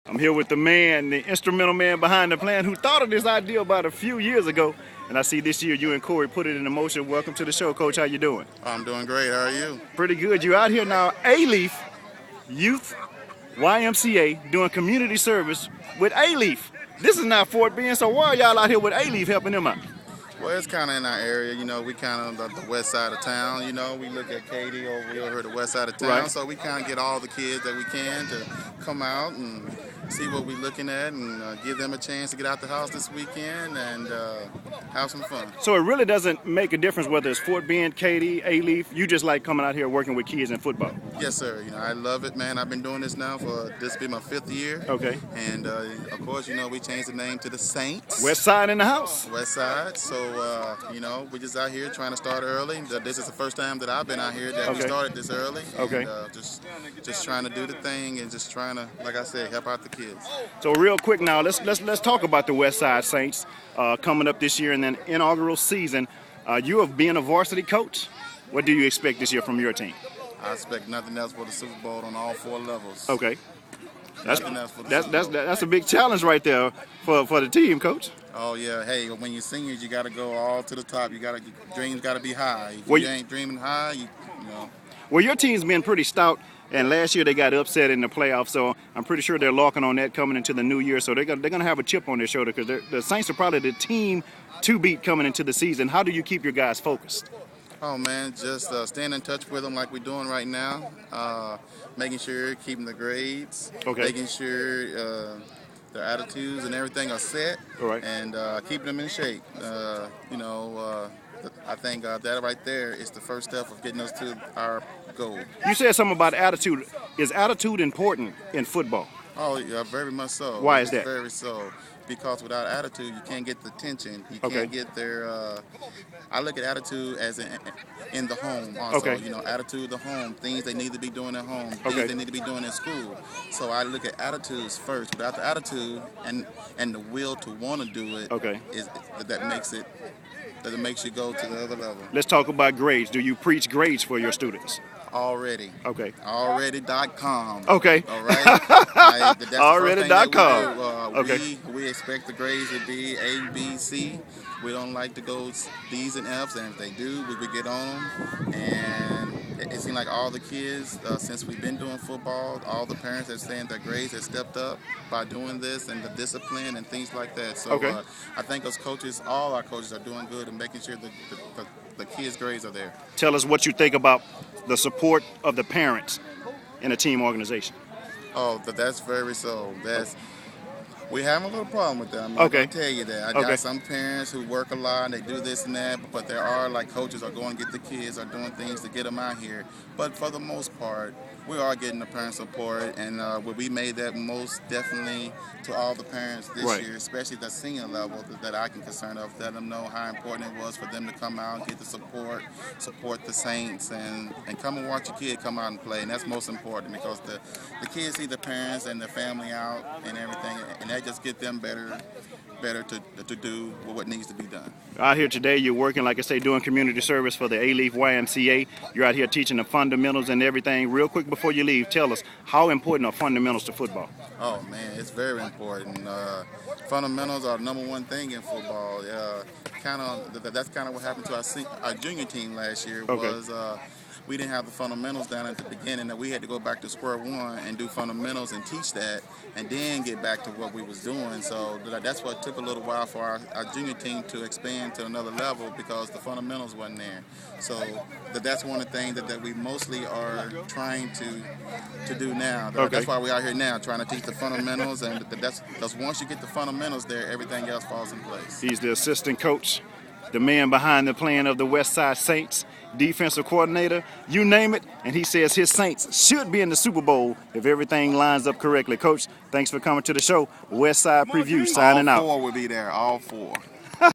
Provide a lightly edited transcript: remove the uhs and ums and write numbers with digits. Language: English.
I'm here with the man, the instrumental man behind the plan who thought of this idea about a few years ago. And I see this year you and Coord put it into motion. Welcome to the show, Coach. How you doing? I'm doing great. How are you? Pretty good. You're out here now, A-Leaf Youth YMCA, doing community service with A-Leaf. This is not Fort Bend, so why are y'all out here with A-Leaf helping them out? Well, it's kind of in our area. You know, we kind of the west side of town. You know, we look at Katy over here, the west side of town. Right. So we kind of get all the kids that we can to come out and see what we're looking at and give them a chance to get out the house this weekend and have some fun. So it really doesn't make a difference whether it's Fort Bend, Katy, A-Leaf. You just like coming out here working with kids in football. Yes, sir. You know, I love it, man. I've been doing this now for this will be my 5th year. Okay. And of course, you know, we changed the name to the Saints. Westside in the house. Westside. So you know, we're just out here trying to start early. This is the first time that I've been out here that we started this early. Okay. And, just trying to do the thing and just trying to, like I said, help out the kids. So real quick now, let's talk about the Westside Saints coming up this year and then inaugural season. You have been a varsity coach. What do you expect this year from your team? I expect nothing else for the Super Bowl on all 4 levels. Okay. That's That's a big challenge right there for the team, Coach. Oh yeah, hey, when you're seniors, you got to go all to the top. Dreams got to be high. If Well, you ain't dreaming high, you know. Well, your team's been pretty stout, and last year they got upset in the playoffs, so I'm pretty sure they're locking on that coming into the new year. So they're gonna have a chip on their shoulder because the Saints are probably the team to beat coming into the season. How do you keep your guys focused? Oh man, just staying in touch with them like we're doing right now. Making sure keeping the grades. Okay. Making sure their attitudes and everything are set. All right. And keeping them in shape. I think that right there is the first step of getting us to our goal. You said something about attitude. Is attitude important in football? Oh yeah, very much so. Why is that? Very so. Because without attitude, you can't get the attention. You Okay. can't get their. I look at attitude as in the home also. Okay. You know, attitude of the home, things they need to be doing at home, Okay. things they need to be doing in school. So I look at attitudes first. Without the attitude and the will to want to do it, Okay. that makes you go to the other level. Let's talk about grades. Do you preach grades for your students? Already. Okay. Already.com. Okay. All right. That's the Already.com. Okay. We expect the grades to be A, B, C. We don't like to go D's and F's, and if they do, we get on them. And it seems like all the kids, since we've been doing football, all the parents that saying their grades have stepped up by doing this and the discipline and things like that. So Okay. I think as coaches, all our coaches are doing good and making sure that the kids' grades are there. Tell us what you think about the support of the parents in a team organization. Oh, that's very so. We have a little problem with that. I'm Okay. going to tell you that. I Okay. got some parents who work a lot and they do this and that, but there are like coaches are going to get the kids, are doing things to get them out here. But for the most part, we are getting the parent support, and we made that most definitely to all the parents this Right. year, especially the senior level that I can concern of, let them know how important it was for them to come out, get the support the Saints, and come and watch your kid come out and play. And that's most important because the kids see the parents and the family out and everything, and that just get them better to do what needs to be done. Out here today, you're working, like I say, doing community service for the A-Leaf YMCA. You're out here teaching the fundamentals and everything. Real quick before you leave, tell us, how important are fundamentals to football? Oh man, it's very important. Fundamentals are the #1 thing in football. That's kind of what happened to our junior team last year. Okay. Was we didn't have the fundamentals down at the beginning, that we had to go back to square one and do fundamentals and teach that, and then get back to what we was doing. So that's what took a little while for our junior team to expand to another level, because the fundamentals wasn't there. So that's one of the things that we mostly are trying to do now. Okay. That's why we're out here now, trying to teach the fundamentals, and that's because once you get the fundamentals there, everything else falls in place. He's the assistant coach, the man behind the plan of the Westside Saints, defensive coordinator, you name it, and he says his Saints should be in the Super Bowl if everything lines up correctly. Coach, thanks for coming to the show. Westside Preview signing out. All 4 will be there, all 4.